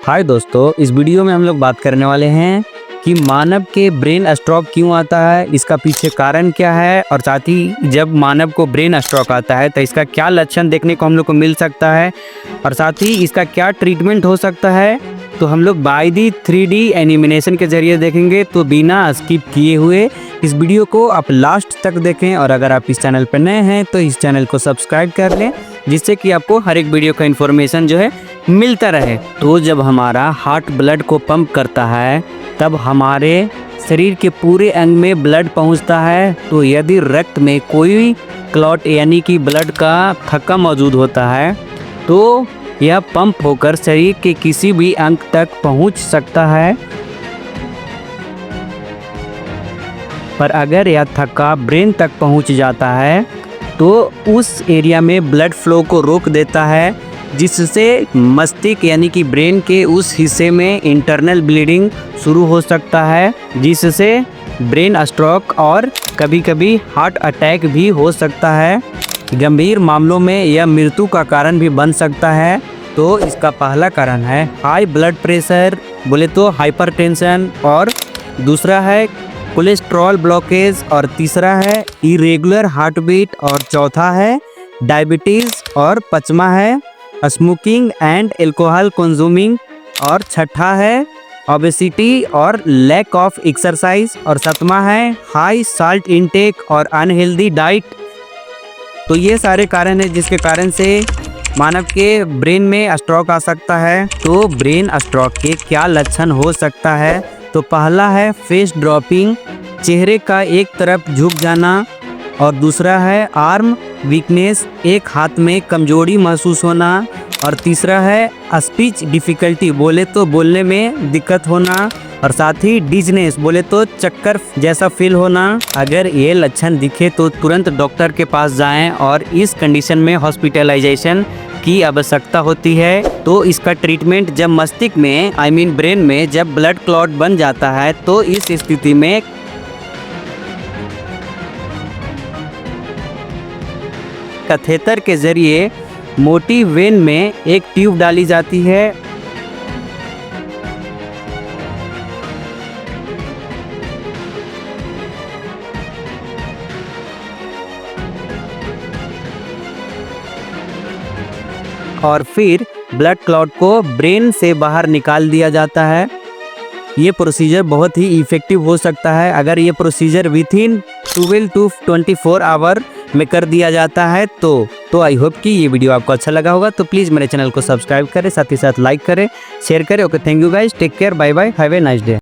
हाय दोस्तों, इस वीडियो में हम लोग बात करने वाले हैं कि मानव के ब्रेन स्ट्रोक क्यों आता है, इसका पीछे कारण क्या है और साथ ही जब मानव को ब्रेन स्ट्रोक आता है तो इसका क्या लक्षण देखने को हम लोग को मिल सकता है और साथ ही इसका क्या ट्रीटमेंट हो सकता है। तो हम लोग बाय दी 3D एनिमेशन के जरिए देखेंगे, तो बिना स्किप किए हुए इस वीडियो को आप लास्ट तक देखें। और अगर आप इस चैनल पर नए हैं तो इस चैनल को सब्सक्राइब कर लें, जिससे कि आपको हर एक वीडियो का इन्फॉर्मेशन जो है मिलता रहे। तो जब हमारा हार्ट ब्लड को पंप करता है तब हमारे शरीर के पूरे अंग में ब्लड पहुंचता है। तो यदि रक्त में कोई क्लॉट यानी कि ब्लड का थक्का मौजूद होता है तो यह पंप होकर शरीर के किसी भी अंग तक पहुंच सकता है। पर अगर यह थक्का ब्रेन तक पहुंच जाता है तो उस एरिया में ब्लड फ्लो को रोक देता है, जिससे मस्तिष्क यानी कि ब्रेन के उस हिस्से में इंटरनल ब्लीडिंग शुरू हो सकता है, जिससे ब्रेन स्ट्रोक और कभी कभी हार्ट अटैक भी हो सकता है। गंभीर मामलों में यह मृत्यु का कारण भी बन सकता है। तो इसका पहला कारण है हाई ब्लड प्रेशर, बोले तो हाइपरटेंशन, और दूसरा है कोलेस्ट्रॉल ब्लॉकेज, और तीसरा है इरेगुलर हार्ट बीट, और चौथा है डायबिटीज़, और पांचवा है स्मोकिंग एंड एल्कोहल कंज्यूमिंग, और छठा है ओबेसिटी और लैक ऑफ एक्सरसाइज, और सातवां है हाई साल्ट इनटेक और अनहेल्दी डाइट। तो ये सारे कारण हैं जिसके कारण से मानव के ब्रेन में स्ट्रोक आ सकता है। तो ब्रेन स्ट्रोक के क्या लक्षण हो सकता है? तो पहला है फेस ड्रॉपिंग, चेहरे का एक तरफ झुक जाना, और दूसरा है आर्म वीकनेस, एक हाथ में कमजोरी महसूस होना, और तीसरा है स्पीच डिफ़िकल्टी, बोले तो बोलने में दिक्कत होना, और साथ ही डिजनेस, बोले तो चक्कर जैसा फील होना। अगर ये लक्षण दिखे तो तुरंत डॉक्टर के पास जाएं, और इस कंडीशन में हॉस्पिटलाइजेशन की आवश्यकता होती है। तो इसका ट्रीटमेंट जब मस्तिष्क में ब्रेन में जब ब्लड क्लॉट बन जाता है तो इस स्थिति में कैथेटर के जरिए मोटी वेन में एक ट्यूब डाली जाती है, और फिर ब्लड क्लॉट को ब्रेन से बाहर निकाल दिया जाता है। ये प्रोसीजर बहुत ही इफ़ेक्टिव हो सकता है अगर ये प्रोसीजर विथिन 12 to 24 आवर में कर दिया जाता है। तो आई होप कि ये वीडियो आपको अच्छा लगा होगा। तो प्लीज़ मेरे चैनल को सब्सक्राइब करें, साथ ही साथ लाइक करें, शेयर करें। Okay, thank you guys, take care, bye bye, have a nice day.